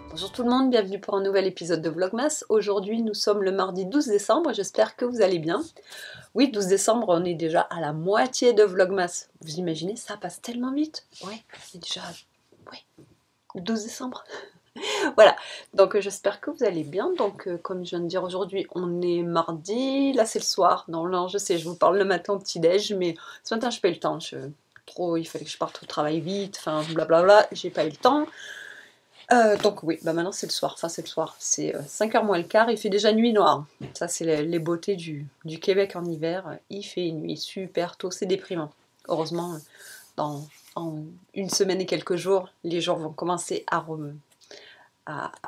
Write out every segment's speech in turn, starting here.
Bonjour tout le monde, bienvenue pour un nouvel épisode de Vlogmas. Aujourd'hui nous sommes le mardi 12 décembre, j'espère que vous allez bien. Oui, 12 décembre, on est déjà à la moitié de Vlogmas. Vous imaginez, ça passe tellement vite. Ouais, c'est déjà... Ouais, 12 décembre. Voilà, donc j'espère que vous allez bien. Donc comme je viens de dire aujourd'hui, on est mardi, là c'est le soir. Non, je sais, je vous parle le matin au petit-déj, mais ce matin je n'ai pas eu le temps. Il fallait que je parte au travail vite, enfin blablabla, j'ai pas eu le temps. Donc oui, bah maintenant c'est le soir, enfin c'est le soir, c'est 5h moins le quart, il fait déjà nuit noire. Ça c'est les beautés du Québec en hiver, il fait nuit super tôt, c'est déprimant. Heureusement, en une semaine et quelques jours, les jours vont commencer à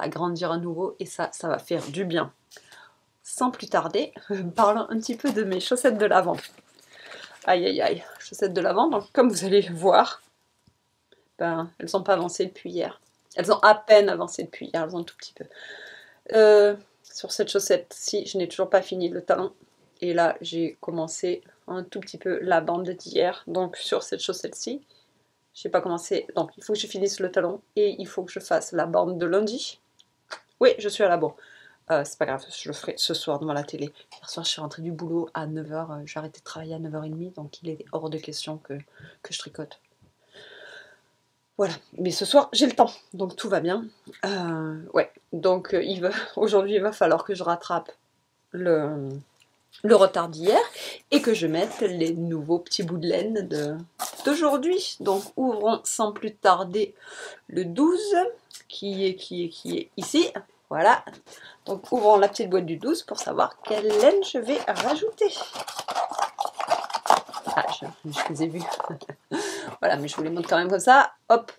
grandir à nouveau et ça va faire du bien. Sans plus tarder, parlons un petit peu de mes chaussettes de l'Avent. Aïe aïe aïe, chaussettes de l'Avent, donc comme vous allez voir, ben, elles n'ont pas avancé depuis hier. Elles ont à peine avancé depuis hier, elles ont un tout petit peu. Sur cette chaussette-ci, je n'ai toujours pas fini le talon. Et là, j'ai commencé un tout petit peu la bande d'hier. Donc sur cette chaussette-ci, je n'ai pas commencé. Donc il faut que je finisse le talon et il faut que je fasse la bande de lundi. Oui, je suis à la bourre. C'est pas grave, je le ferai ce soir devant la télé. Hier soir, je suis rentrée du boulot à 9h. J'ai arrêté de travailler à 9h30, donc il est hors de question que je tricote. Voilà, mais ce soir j'ai le temps, donc tout va bien. Ouais, donc aujourd'hui il va falloir que je rattrape le retard d'hier et que je mette les nouveaux petits bouts de laine d'aujourd'hui. Donc ouvrons sans plus tarder le 12 qui est ici. Voilà, donc ouvrons la petite boîte du 12 pour savoir quelle laine je vais rajouter. Ah, je les ai vus. Voilà, mais je vous les montre quand même comme ça. Hop,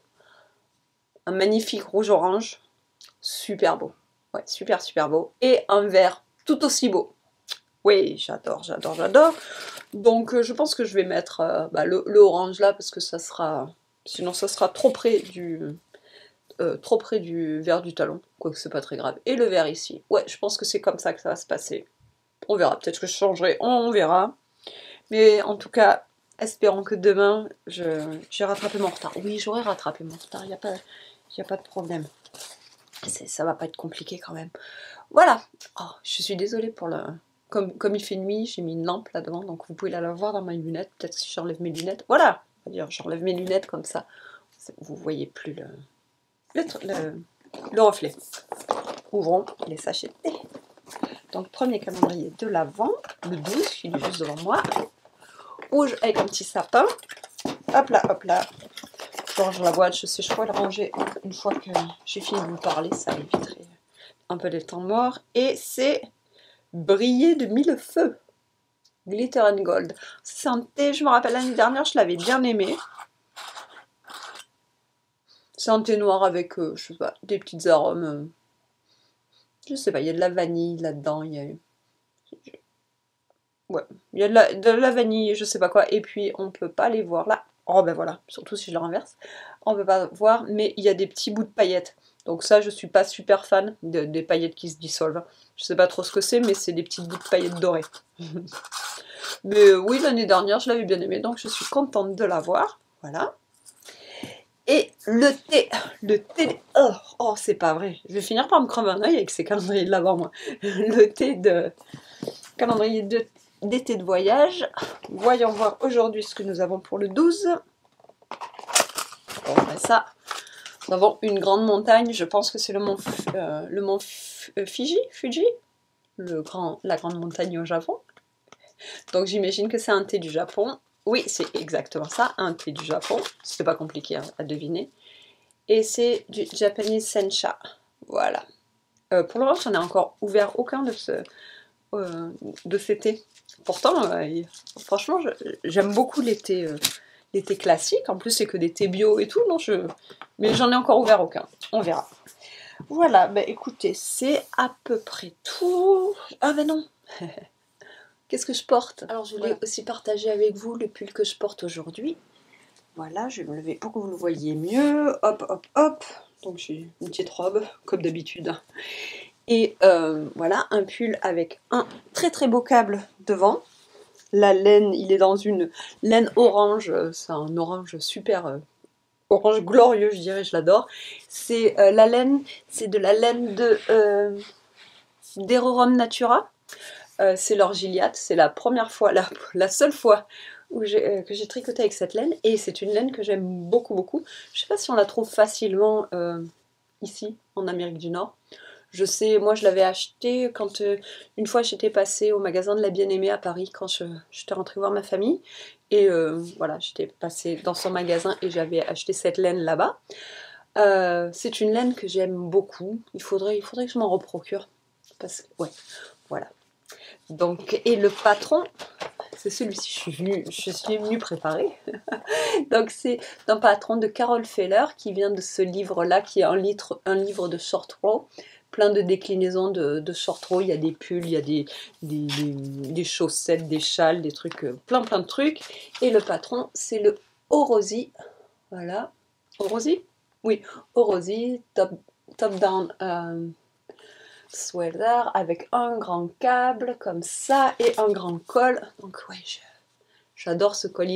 un magnifique rouge-orange, super beau. Ouais, super beau. Et un vert tout aussi beau. Oui, j'adore. Donc je pense que je vais mettre le orange là parce que ça sera... Sinon ça sera trop près du vert du talon. Quoique c'est pas très grave. Et le vert ici. Ouais, je pense que c'est comme ça que ça va se passer. On verra, peut-être que je changerai, on verra. Mais en tout cas, espérons que demain, j'ai rattrapé mon retard. Oui, j'aurais rattrapé mon retard, il n'y a pas de problème. Ça va pas être compliqué quand même. Voilà. Oh, je suis désolée pour le... Comme il fait nuit, j'ai mis une lampe là-devant, donc vous pouvez la voir dans mes lunettes. Peut-être si j'enlève mes lunettes. Voilà. On va dire, j'enlève mes lunettes comme ça. Vous voyez plus le reflet. Ouvrons les sachets de thé. Donc, premier calendrier de l'Avent, le 12, qui est juste devant moi. Rouge avec un petit sapin. Hop là. Je range la boîte, je pourrais le ranger une fois que j'ai fini de vous parler, ça éviterait un peu des temps morts. Et c'est Briller de mille feux, Glitter and Gold. C'est un thé, je me rappelle l'année dernière, je l'avais bien aimé. C'est un thé noir avec, je sais pas, des petits arômes. Je sais pas, il y a de la vanille là-dedans, ouais, il y a de la vanille, je sais pas quoi, et puis on peut pas les voir là. Oh ben voilà, surtout si je le renverse. On peut pas voir, mais il y a des petits bouts de paillettes. Donc ça, je suis pas super fan des paillettes qui se dissolvent. Je sais pas trop ce que c'est, mais c'est des petits bouts de paillettes dorées. Mais oui, l'année dernière, je l'avais bien aimé, donc je suis contente de l'avoir. Voilà. Et le thé... Oh, c'est pas vrai. Je vais finir par me crever un œil avec ces calendriers de l'Avent, moi. Le thé de... Calendrier d'été de voyage. Voyons voir aujourd'hui ce que nous avons pour le 12. Bon, ben ça, nous avons une grande montagne. Je pense que c'est le mont Fuji, la grande montagne au Japon. Donc j'imagine que c'est un thé du Japon. Oui, c'est exactement ça, un thé du Japon. C'était pas compliqué à deviner. Et c'est du Japanese Sencha. Voilà. Pour le moment, j'en ai encore ouvert aucun de ces thés. Pourtant, franchement, j'aime beaucoup les thés classiques. En plus, c'est que des thés bio et tout. Mais j'en ai encore ouvert aucun. On verra. Voilà, bah écoutez, c'est à peu près tout. Ah ben non. Qu'est-ce que je porte? Alors, je voulais aussi partager avec vous le pull que je porte aujourd'hui. Voilà, je vais me lever pour que vous le voyez mieux. Hop. Donc, j'ai une petite robe, comme d'habitude. Et voilà, un pull avec un très beau câble devant. La laine, il est dans une laine orange. C'est un orange super orange glorieux, je dirais, je l'adore. C'est la laine, c'est de la laine de d'Erorum Natura. C'est l'orgiliate, c'est la première fois, la seule fois où que j'ai tricoté avec cette laine, et c'est une laine que j'aime beaucoup beaucoup. Je sais pas si on la trouve facilement ici, en Amérique du Nord. Je sais, moi je l'avais acheté quand une fois j'étais passée au magasin de la Bien-Aimée à Paris quand j'étais rentrée voir ma famille. Et voilà, j'étais passée dans son magasin et j'avais acheté cette laine là-bas. C'est une laine que j'aime beaucoup. Il faudrait que je m'en reprocure. Parce que, ouais, voilà. Donc, et le patron, c'est celui-ci, je suis venue préparer. Donc c'est un patron de Carol Feller qui vient de ce livre-là, qui est un livre de short row, plein de déclinaisons de short row. Il y a des pulls, il y a des chaussettes, des châles, des trucs, plein de trucs. Et le patron, c'est le Orosi, voilà, Orosi? Oui, Orosi, top down sweater avec un grand câble comme ça et un grand col. Donc ouais, j'adore ce col.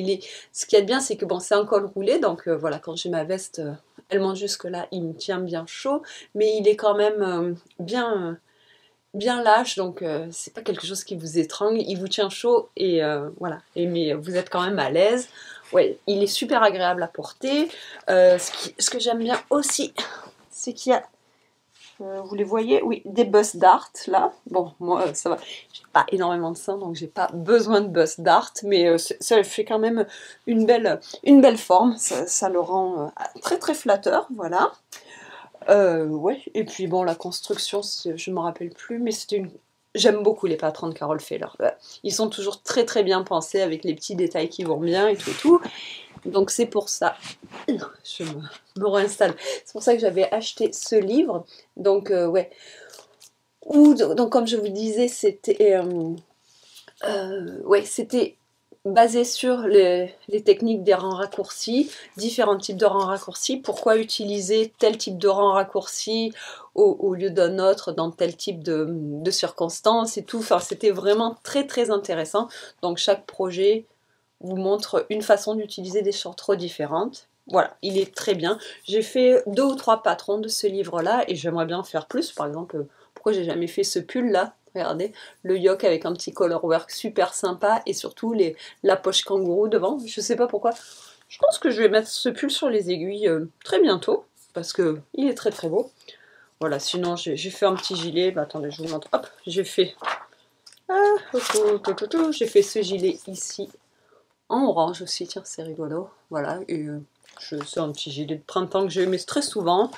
Ce qui est bien, c'est que bon, c'est un col roulé, donc voilà, quand j'ai ma veste, elle monte jusque là, il me tient bien chaud, mais il est quand même bien lâche, donc c'est pas quelque chose qui vous étrangle, il vous tient chaud et voilà. Mais vous êtes quand même à l'aise. Ouais, il est super agréable à porter. Ce que j'aime bien aussi, c'est qu'il y a vous les voyez? Oui, des bosses dart là. Bon, moi ça va, j'ai pas énormément de seins donc j'ai pas besoin de bosses dart, mais ça fait quand même une belle forme. Ça le rend très très flatteur, voilà. Ouais, et puis bon, la construction, je me rappelle plus, mais c'était une. J'aime beaucoup les patrons de Carol Feller. Ils sont toujours très très bien pensés avec les petits détails qui vont bien et tout et tout. Donc c'est pour ça, je me réinstalle. C'est pour ça que j'avais acheté ce livre. Donc ouais. Donc comme je vous disais, ouais, c'était basé sur les techniques des rangs raccourcis, différents types de rangs raccourcis. Pourquoi utiliser tel type de rang raccourci au lieu d'un autre dans tel type de circonstances et tout. Enfin, c'était vraiment très très intéressant. Donc chaque projet vous montre une façon d'utiliser des short-rows différentes. Voilà, il est très bien. J'ai fait 2 ou 3 patrons de ce livre-là et j'aimerais bien en faire plus. Par exemple, pourquoi j'ai jamais fait ce pull-là? Regardez, le yoke avec un petit colorwork super sympa et surtout la poche kangourou devant. Je sais pas pourquoi. Je pense que je vais mettre ce pull sur les aiguilles très bientôt parce que il est très très beau. Voilà, sinon j'ai fait un petit gilet. Bah, attendez, je vous montre. Hop, j'ai fait. J'ai fait ce gilet ici en orange aussi, tiens, c'est rigolo. Voilà, et c'est un petit gilet de printemps que j'ai, mais très souvent.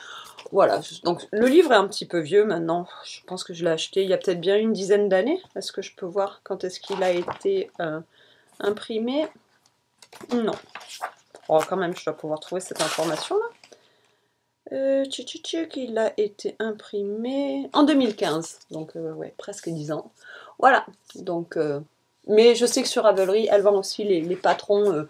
Voilà, donc le livre est un petit peu vieux maintenant. Je pense que je l'ai acheté il y a peut-être bien une dizaine d'années. Est-ce que je peux voir quand est-ce qu'il a été imprimé? Non. Oh, quand même, je dois pouvoir trouver cette information-là. Il a été imprimé en 2015, donc ouais, presque 10 ans. Voilà, donc mais je sais que sur Ravelry, elle vend aussi les patrons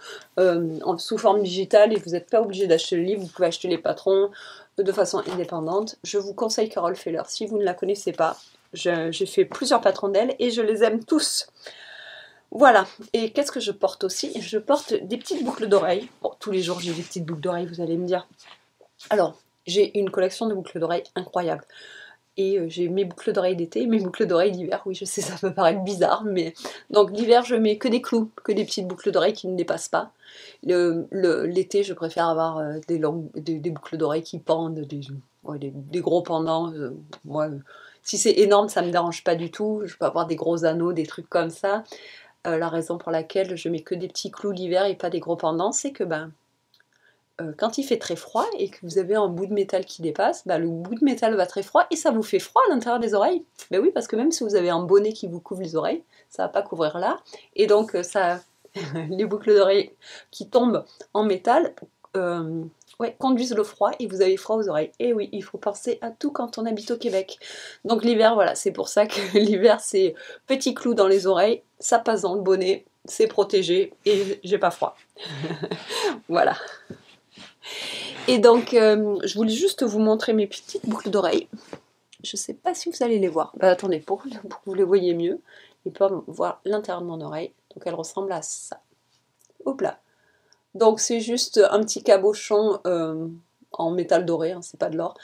sous forme digitale et vous n'êtes pas obligé d'acheter le livre, vous pouvez acheter les patrons de façon indépendante. Je vous conseille Carol Feller, si vous ne la connaissez pas. J'ai fait plusieurs patrons d'elle et je les aime tous. Voilà, et qu'est-ce que je porte aussi? Je porte des petites boucles d'oreilles. Bon, tous les jours j'ai des petites boucles d'oreilles, vous allez me dire. Alors, j'ai une collection de boucles d'oreilles incroyable. Et j'ai mes boucles d'oreilles d'été et mes boucles d'oreilles d'hiver. Oui, je sais, ça peut paraître bizarre, mais... Donc l'hiver, je mets que des clous, que des petites boucles d'oreilles qui ne dépassent pas. L'été, je préfère avoir des boucles d'oreilles qui pendent, des gros pendants. Moi, si c'est énorme, ça ne me dérange pas du tout. Je peux avoir des gros anneaux, des trucs comme ça. La raison pour laquelle je mets que des petits clous l'hiver et pas des gros pendants, c'est que quand il fait très froid et que vous avez un bout de métal qui dépasse, le bout de métal va très froid et ça vous fait froid à l'intérieur des oreilles. Ben oui, parce que même si vous avez un bonnet qui vous couvre les oreilles, ça va pas couvrir là. Et donc les boucles d'oreilles qui tombent en métal ouais, conduisent le froid et vous avez froid aux oreilles. Et oui, il faut penser à tout quand on habite au Québec. Donc l'hiver, voilà, c'est pour ça que l'hiver c'est petit clou dans les oreilles, ça passe dans le bonnet, c'est protégé et j'ai pas froid. Voilà. Et donc, je voulais juste vous montrer mes petites boucles d'oreilles. Je ne sais pas si vous allez les voir. Attendez, pour que vous les voyez mieux, et pour voir l'intérieur de mon oreille. Donc, elle ressemble à ça. Hop là. Donc c'est juste un petit cabochon en métal doré, hein, c'est pas de l'or,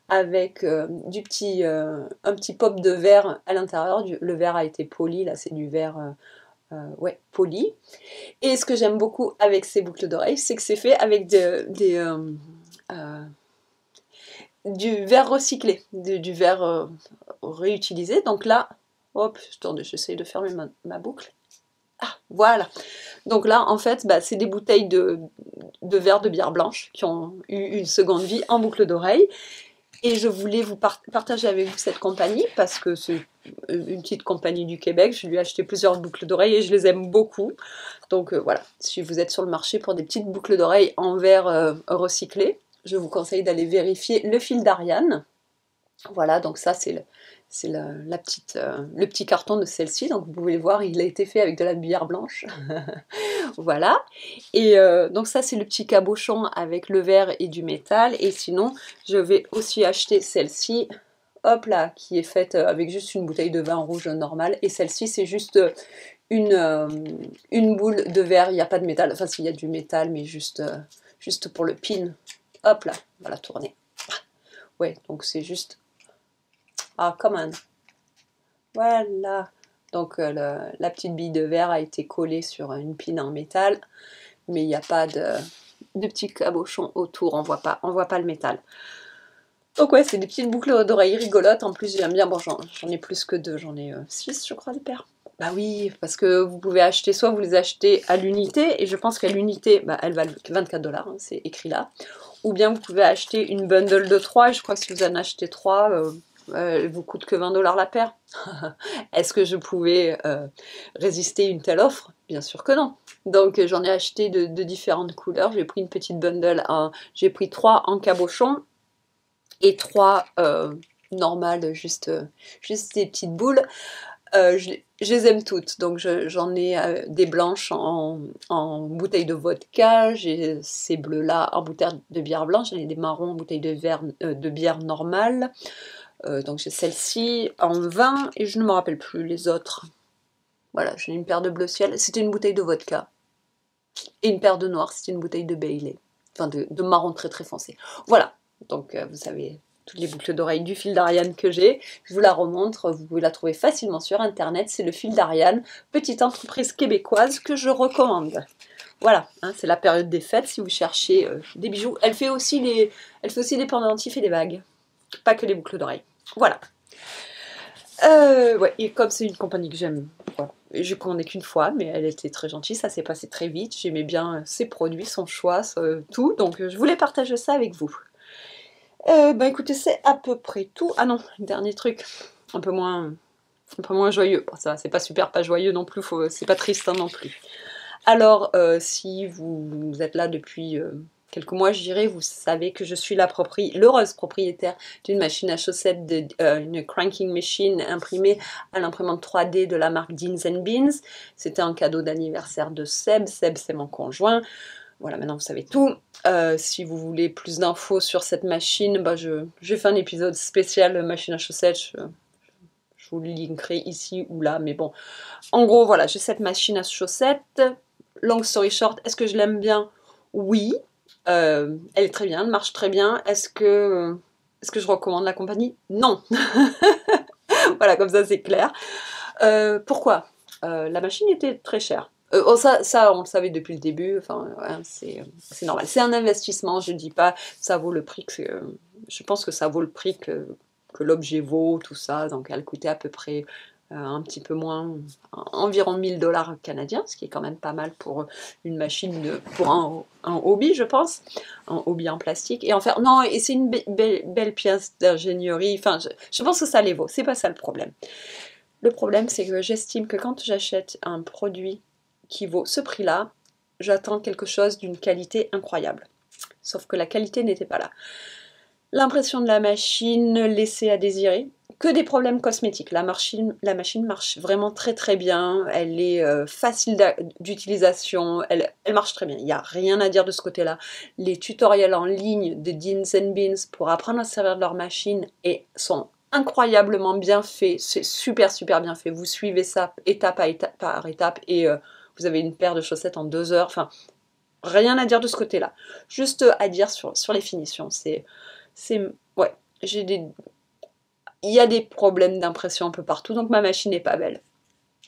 avec un petit pop de verre à l'intérieur. Le verre a été poli, là c'est du verre ouais, poli. Et ce que j'aime beaucoup avec ces boucles d'oreilles, c'est que c'est fait avec euh, du verre recyclé, du verre réutilisé. Donc là, hop, attendez, j'essaye de fermer ma boucle. Ah, voilà. Donc là, en fait, bah, c'est des bouteilles de verre de bière blanche qui ont eu une seconde vie en boucle d'oreille. Et je voulais vous partager avec vous cette compagnie parce que c'est une petite compagnie du Québec. Je lui ai acheté plusieurs boucles d'oreilles et je les aime beaucoup. Donc voilà, si vous êtes sur le marché pour des petites boucles d'oreilles en verre recyclé, je vous conseille d'aller vérifier le fil d'Ariane. Voilà, donc ça c'est le petit carton de celle-ci. Donc vous pouvez le voir, il a été fait avec de la bière blanche. Voilà. Et donc ça c'est le petit cabochon avec le verre et du métal. Et sinon je vais aussi acheter celle-ci, hop là, qui est faite avec juste une bouteille de vin rouge normale. Et celle-ci c'est juste une boule de verre, il n'y a pas de métal. Enfin s'il y a du métal, mais juste pour le pin. Hop là, on va la tourner. Ouais, donc c'est juste... Ah, come on. Voilà. Donc la petite bille de verre a été collée sur une pine en métal, mais il n'y a pas de petit cabochon autour, on voit pas le métal. Donc ouais, c'est des petites boucles d'oreilles rigolotes. En plus, j'aime bien, bon, j'en ai plus que deux, j'en ai 6, je crois, des paires. Bah oui, parce que vous pouvez acheter, soit vous les achetez à l'unité, et je pense qu'à l'unité, bah, elles valent 24$, hein, c'est écrit là. Ou bien vous pouvez acheter une bundle de 3, et je crois que si vous en achetez 3, elle vous coûte que 20$ la paire. Est-ce que je pouvais résister une telle offre? Bien sûr que non. Donc j'en ai acheté de différentes couleurs. J'ai pris une petite bundle, j'ai pris 3 en cabochon et 3 normales, juste des petites boules. Je les aime toutes, donc j'en ai des blanches en bouteille de vodka, j'ai ces bleus-là en bouteille de bière blanche, j'en ai des marrons en bouteille de bière normale. Donc j'ai celle-ci en vin et je ne me rappelle plus les autres. Voilà, j'ai une paire de bleu ciel, c'était une bouteille de vodka. Et une paire de noir, c'était une bouteille de Bailey. Enfin de marron très très foncé. Voilà, donc vous savez toutes les boucles d'oreilles du fil d'Ariane que j'ai. Je vous la remontre, vous pouvez la trouver facilement sur internet. C'est le fil d'Ariane, petite entreprise québécoise que je recommande. Voilà, hein, c'est la période des fêtes si vous cherchez des bijoux. Elle fait aussi des pendentifs et des bagues, pas que les boucles d'oreilles. Voilà. Ouais, et comme c'est une compagnie que j'aime, voilà. Je connais qu'une fois, mais elle était très gentille, ça s'est passé très vite. J'aimais bien ses produits, son choix, tout, donc je voulais partager ça avec vous. Bah écoutez, c'est à peu près tout. Ah non, dernier truc, un peu moins joyeux. Bon, ça, c'est pas super, pas joyeux non plus, c'est pas triste hein, non plus. Alors, si vous êtes là depuis quelques mois, je dirais, vous savez que je suis l'heureuse propriétaire d'une machine à chaussettes, une cranking machine imprimée à l'imprimante 3D de la marque Deans Beans. C'était un cadeau d'anniversaire de Seb. Seb, c'est mon conjoint. Voilà, maintenant vous savez tout. Si vous voulez plus d'infos sur cette machine, bah, j'ai fait un épisode spécial machine à chaussettes. Je vous le linkerai ici ou là, mais bon. En gros, voilà, j'ai cette machine à chaussettes. Long story short, est-ce que je l'aime bien? Oui. Elle est très bien, elle marche très bien. Est-ce que je recommande la compagnie? Non. Voilà, comme ça c'est clair. Pourquoi? La machine était très chère. Oh, ça, on le savait depuis le début, enfin, ouais, c'est normal. C'est un investissement, je ne dis pas ça vaut le prix je pense que ça vaut le prix que l'objet vaut, tout ça. Donc elle coûtait à peu près un petit peu moins, environ 1000$ canadiens, ce qui est quand même pas mal pour une machine, pour un hobby, je pense, un hobby en plastique. Et en faire, non, et c'est une belle pièce d'ingénierie, enfin, je pense que ça les vaut, c'est pas ça le problème. Le problème, c'est que j'estime que quand j'achète un produit qui vaut ce prix-là, j'attends quelque chose d'une qualité incroyable. Sauf que la qualité n'était pas là. L'impression de la machine laissait à désirer. Que des problèmes cosmétiques. La machine marche vraiment très très bien. Elle est facile d'utilisation. Elle marche très bien. Il n'y a rien à dire de ce côté-là. Les tutoriels en ligne de Deans Beans pour apprendre à servir de leur machine sont incroyablement bien faits. C'est super super bien fait. Vous suivez ça étape par étape et vous avez une paire de chaussettes en 2 heures. Enfin, Rien à dire de ce côté-là. Juste à dire sur les finitions. Ouais, il y a des problèmes d'impression un peu partout, donc ma machine n'est pas belle.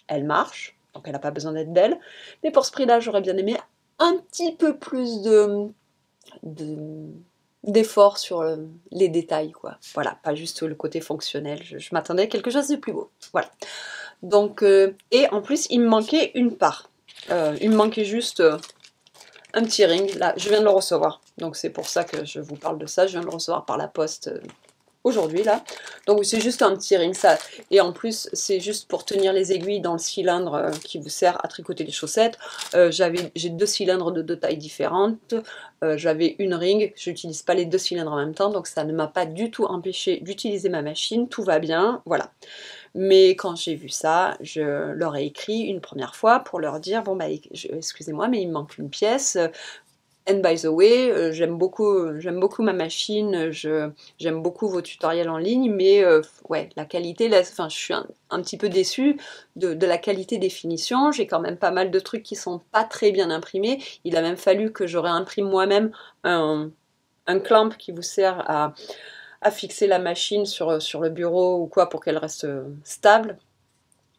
Elle marche, donc elle n'a pas besoin d'être belle. Mais pour ce prix-là, j'aurais bien aimé un petit peu plus d'effort sur les détails, quoi. Voilà, pas juste le côté fonctionnel. Je m'attendais à quelque chose de plus beau. Voilà. Donc, et en plus, il me manquait une part. Il me manquait juste un petit ring. Là, je viens de le recevoir. Donc c'est pour ça que je vous parle de ça. Je viens de le recevoir par la poste aujourd'hui là. Donc c'est juste un petit ring ça. Et en plus c'est juste pour tenir les aiguilles dans le cylindre qui vous sert à tricoter les chaussettes. J'ai 2 cylindres de 2 tailles différentes. J'avais une ring. Je n'utilise pas les 2 cylindres en même temps. Donc ça ne m'a pas du tout empêché d'utiliser ma machine. Tout va bien. Voilà. Mais quand j'ai vu ça, je leur ai écrit une première fois pour leur dire, bon bah excusez-moi, mais il me manque une pièce. And by the way, j'aime beaucoup ma machine, j'aime beaucoup vos tutoriels en ligne, mais ouais, la qualité, là, enfin, je suis un petit peu déçue de la qualité des finitions. J'ai quand même pas mal de trucs qui sont pas très bien imprimés. Il a même fallu que je réimprime moi-même un clamp qui vous sert à fixer la machine sur le bureau ou quoi pour qu'elle reste stable.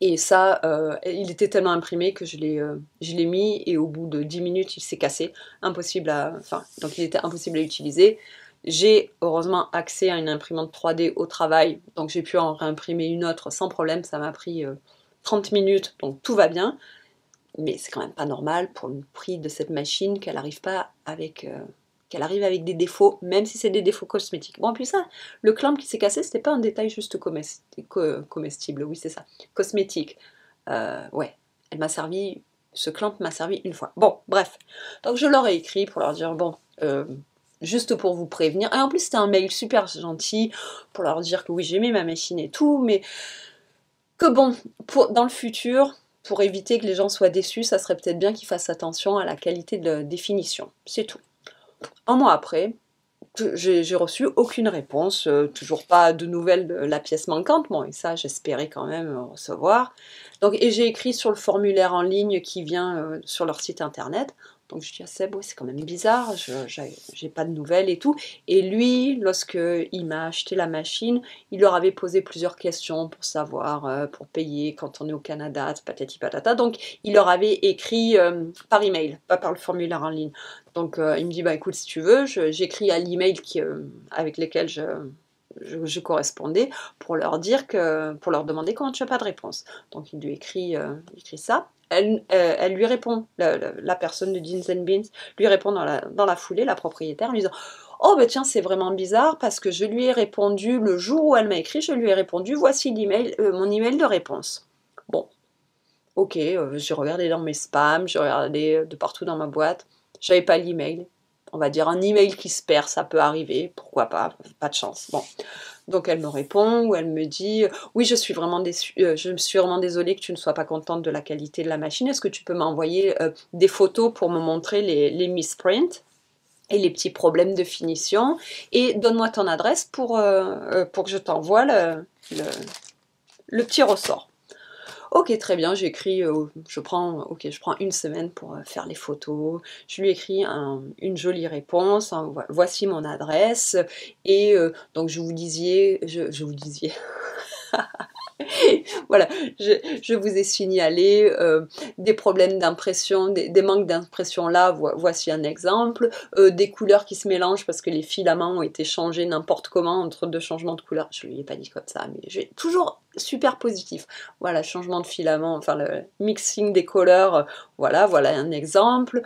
Et ça, il était tellement imprimé que je l'ai mis et au bout de 10 minutes, il s'est cassé. Donc il était impossible à utiliser. J'ai heureusement accès à une imprimante 3D au travail, donc j'ai pu en réimprimer une autre sans problème. Ça m'a pris 30 minutes, donc tout va bien. Mais c'est quand même pas normal pour le prix de cette machine qu'elle arrive avec des défauts, même si c'est des défauts cosmétiques. Bon, puis ça, le clamp qui s'est cassé, c'était pas un détail juste comestible, oui, c'est ça, cosmétique. Ouais, ce clamp m'a servi une fois. Bon, bref. Donc je leur ai écrit pour leur dire, bon, juste pour vous prévenir. Et en plus, c'était un mail super gentil pour leur dire que oui, j'aimais ma machine et tout, mais que bon, dans le futur, pour éviter que les gens soient déçus, ça serait peut-être bien qu'ils fassent attention à la qualité de la définition. C'est tout. Un mois après, j'ai reçu aucune réponse, toujours pas de nouvelles de la pièce manquante. Bon, et ça, j'espérais quand même recevoir. Donc, et j'ai écrit sur le formulaire en ligne qui vient sur leur site internet. Donc, je dis à Seb, ouais, c'est quand même bizarre, j'ai pas de nouvelles et tout. Et lui, lorsqu'il m'a acheté la machine, il leur avait posé plusieurs questions pour savoir, pour payer quand on est au Canada, patati patata. Donc, il leur avait écrit par email, pas par le formulaire en ligne. Donc il me dit, bah écoute, si tu veux, j'écris à l'email avec lesquels je correspondais pour leur demander comment tu n'as pas de réponse. Donc il lui écrit ça. Elle lui répond, la personne de Jeans and Beans lui répond dans la foulée, la propriétaire, en lui disant, oh bah tiens, c'est vraiment bizarre parce que je lui ai répondu le jour où elle m'a écrit, je lui ai répondu, voici mon email de réponse. Bon, ok, j'ai regardé dans mes spams, j'ai regardé de partout dans ma boîte. J'avais pas l'email. On va dire un email qui se perd, ça peut arriver, pourquoi pas de chance. Bon. Donc elle me répond ou elle me dit oui, je suis vraiment désolée que tu ne sois pas contente de la qualité de la machine. Est-ce que tu peux m'envoyer des photos pour me montrer les misprints et les petits problèmes de finition et donne-moi ton adresse pour que je t'envoie le petit ressort. Ok, très bien, j'écris, je prends une semaine pour faire les photos. Je lui écris une jolie réponse, hein, voici mon adresse. Et donc je vous disais, voilà, je vous ai signalé des problèmes d'impression, des manques d'impression là, voici un exemple, des couleurs qui se mélangent parce que les filaments ont été changés n'importe comment entre 2 changements de couleur. Je lui ai pas dit comme ça, mais j'ai toujours super positif. Voilà, changement de filament, enfin le mixing des couleurs, voilà un exemple.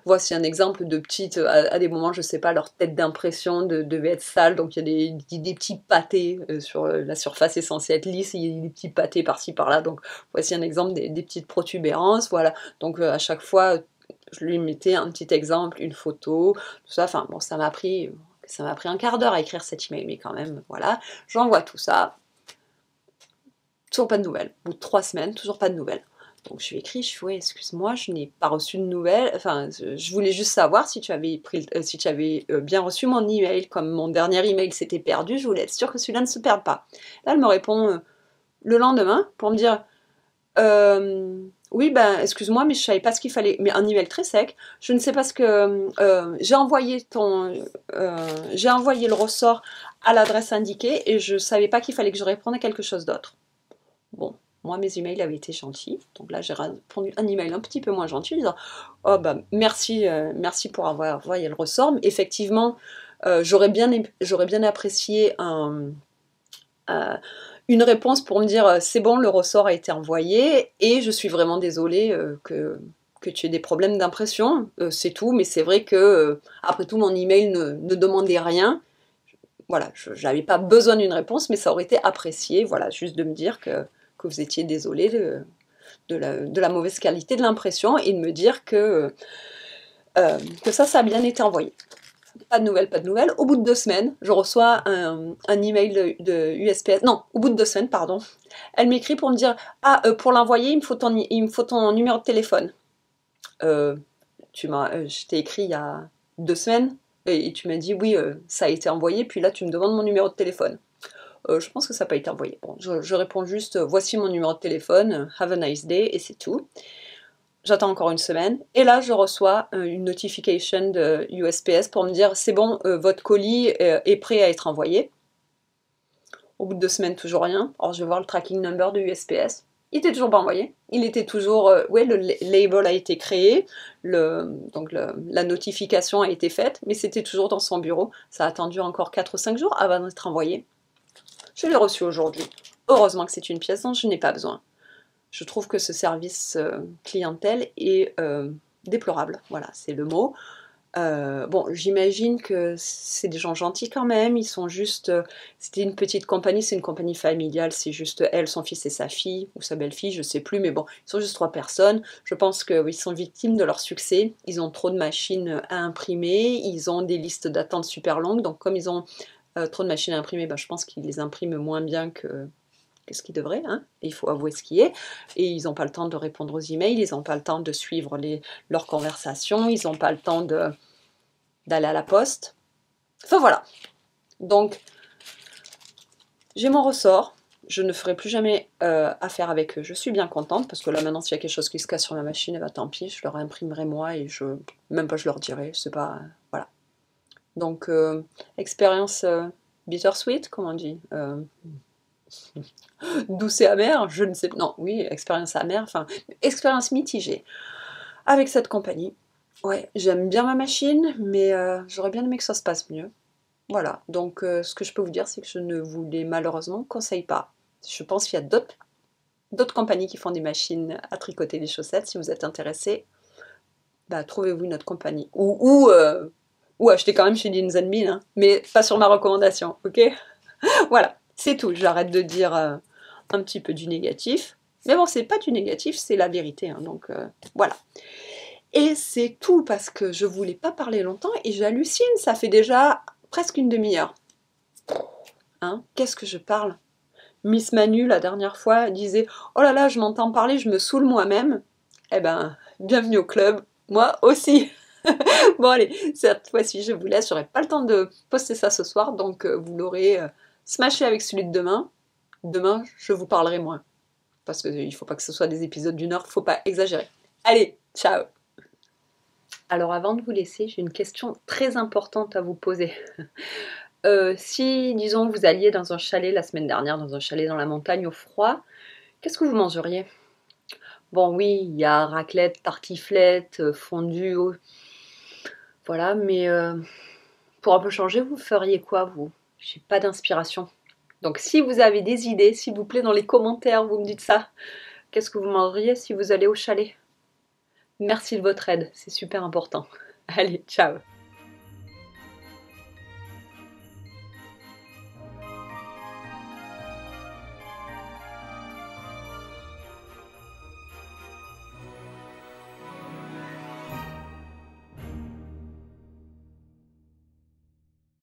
Voici un exemple de petites, à des moments, je sais pas, leur tête d'impression devait être sale, donc il y a des petits pâtés sur la surface est censée être lisse, il y a des petits pâtés par-ci par-là, donc voici un exemple des petites protubérances, voilà. Donc à chaque fois, je lui mettais un petit exemple, une photo, tout ça, enfin bon, ça m'a pris un quart d'heure à écrire cet email, mais quand même, voilà, j'envoie tout ça, toujours pas de nouvelles, au bout de 3 semaines, toujours pas de nouvelles. Donc je lui ai écrit, je suis ouais, excuse-moi, je n'ai pas reçu de nouvelles, enfin je voulais juste savoir si tu avais bien reçu mon email, comme mon dernier email s'était perdu, je voulais être sûre que celui-là ne se perde pas. Là elle me répond le lendemain pour me dire Oui, ben, excuse-moi, mais je savais pas ce qu'il fallait. Mais un email très sec. Je ne sais pas ce que j'ai envoyé le ressort à l'adresse indiquée et je savais pas qu'il fallait que je réponde à quelque chose d'autre. Bon, moi mes emails avaient été gentils, donc là j'ai répondu un email un petit peu moins gentil en disant oh bah merci, merci pour avoir envoyé le ressort. Mais effectivement, j'aurais bien apprécié euh, une réponse pour me dire c'est bon, le ressort a été envoyé et je suis vraiment désolée que tu aies des problèmes d'impression, c'est tout, mais c'est vrai que après tout mon email ne demandait rien. Voilà, je n'avais pas besoin d'une réponse, mais ça aurait été apprécié, voilà, juste de me dire que vous étiez désolé de la mauvaise qualité de l'impression et de me dire que ça a bien été envoyé. Pas de nouvelles, pas de nouvelles. Au bout de 2 semaines, je reçois un email de USPS. Non, au bout de 2 semaines, pardon. Elle m'écrit pour me dire ah, pour l'envoyer, il me faut ton numéro de téléphone. Je t'ai écrit il y a 2 semaines et tu m'as dit oui, ça a été envoyé, puis là tu me demandes mon numéro de téléphone. Je pense que ça n'a pas été envoyé. Bon, je réponds juste voici mon numéro de téléphone, have a nice day, et c'est tout. J'attends encore une semaine, et là je reçois une notification de USPS pour me dire c'est bon, votre colis est prêt à être envoyé. Au bout de 2 semaines, toujours rien. Alors je vais voir le tracking number de USPS. Il était toujours pas envoyé. Il était toujours, ouais, le label a été créé, la notification a été faite, mais c'était toujours dans son bureau. Ça a attendu encore 4 ou 5 jours avant d'être envoyé. Je l'ai reçu aujourd'hui. Heureusement que c'est une pièce dont je n'ai pas besoin. Je trouve que ce service clientèle est déplorable. Voilà, c'est le mot. Bon, j'imagine que c'est des gens gentils quand même. Ils sont juste. C'était une petite compagnie, c'est une compagnie familiale. C'est juste elle, son fils et sa fille, ou sa belle-fille, je sais plus. Mais bon, ils sont juste 3 personnes. Je pense qu'ils sont victimes de leur succès. Ils ont trop de machines à imprimer. Ils ont des listes d'attente super longues. Donc, comme ils ont trop de machines à imprimer, ben, je pense qu'ils les impriment moins bien que ce qu'ils devraient, hein, et il faut avouer ce qui est, et ils n'ont pas le temps de répondre aux emails, ils n'ont pas le temps de suivre leurs conversations, ils n'ont pas le temps d'aller à la poste. Enfin voilà. Donc, j'ai mon ressort, je ne ferai plus jamais affaire avec eux. Je suis bien contente, parce que là maintenant, s'il y a quelque chose qui se casse sur la machine, eh ben, tant pis, je leur imprimerai moi, et même pas je leur dirai, c'est pas... voilà. Donc, expérience bittersweet, comment on dit douce et amère, je ne sais pas. Non, oui, expérience amère, enfin, expérience mitigée avec cette compagnie. Ouais, j'aime bien ma machine, mais j'aurais bien aimé que ça se passe mieux. Voilà, donc ce que je peux vous dire, c'est que je ne vous les malheureusement conseille pas. Je pense qu'il y a d'autres compagnies qui font des machines à tricoter des chaussettes. Si vous êtes intéressé, bah, trouvez-vous une autre compagnie. Ou achetez quand même chez Jeans Mill, hein, mais pas sur ma recommandation, ok? Voilà, c'est tout. J'arrête de dire un petit peu du négatif. Mais bon, c'est pas du négatif, c'est la vérité. Hein, donc voilà. Et c'est tout parce que je voulais pas parler longtemps et j'hallucine. Ça fait déjà presque une demi-heure. Hein, qu'est-ce que je parle? Miss Manu, la dernière fois, disait oh là là, je m'entends parler, je me saoule moi-même. Eh ben, bienvenue au club. Moi aussi. Bon, allez, cette fois-ci, je vous laisse. J'aurai pas le temps de poster ça ce soir, donc vous l'aurez smashé avec celui de demain. Demain, je vous parlerai moins. Parce qu'il ne faut pas que ce soit des épisodes d'une heure, il ne faut pas exagérer. Allez, ciao! Alors avant de vous laisser, j'ai une question très importante à vous poser. Si, disons, vous alliez dans un chalet la semaine dernière, dans un chalet dans la montagne au froid, qu'est-ce que vous mangeriez? Bon oui, il y a raclette, tartiflette, fondue, voilà, mais pour un peu changer, vous feriez quoi vous? J'ai pas d'inspiration. Donc si vous avez des idées, s'il vous plaît, dans les commentaires, vous me dites ça. Qu'est-ce que vous mangeriez si vous allez au chalet? Merci de votre aide, c'est super important. Allez, ciao!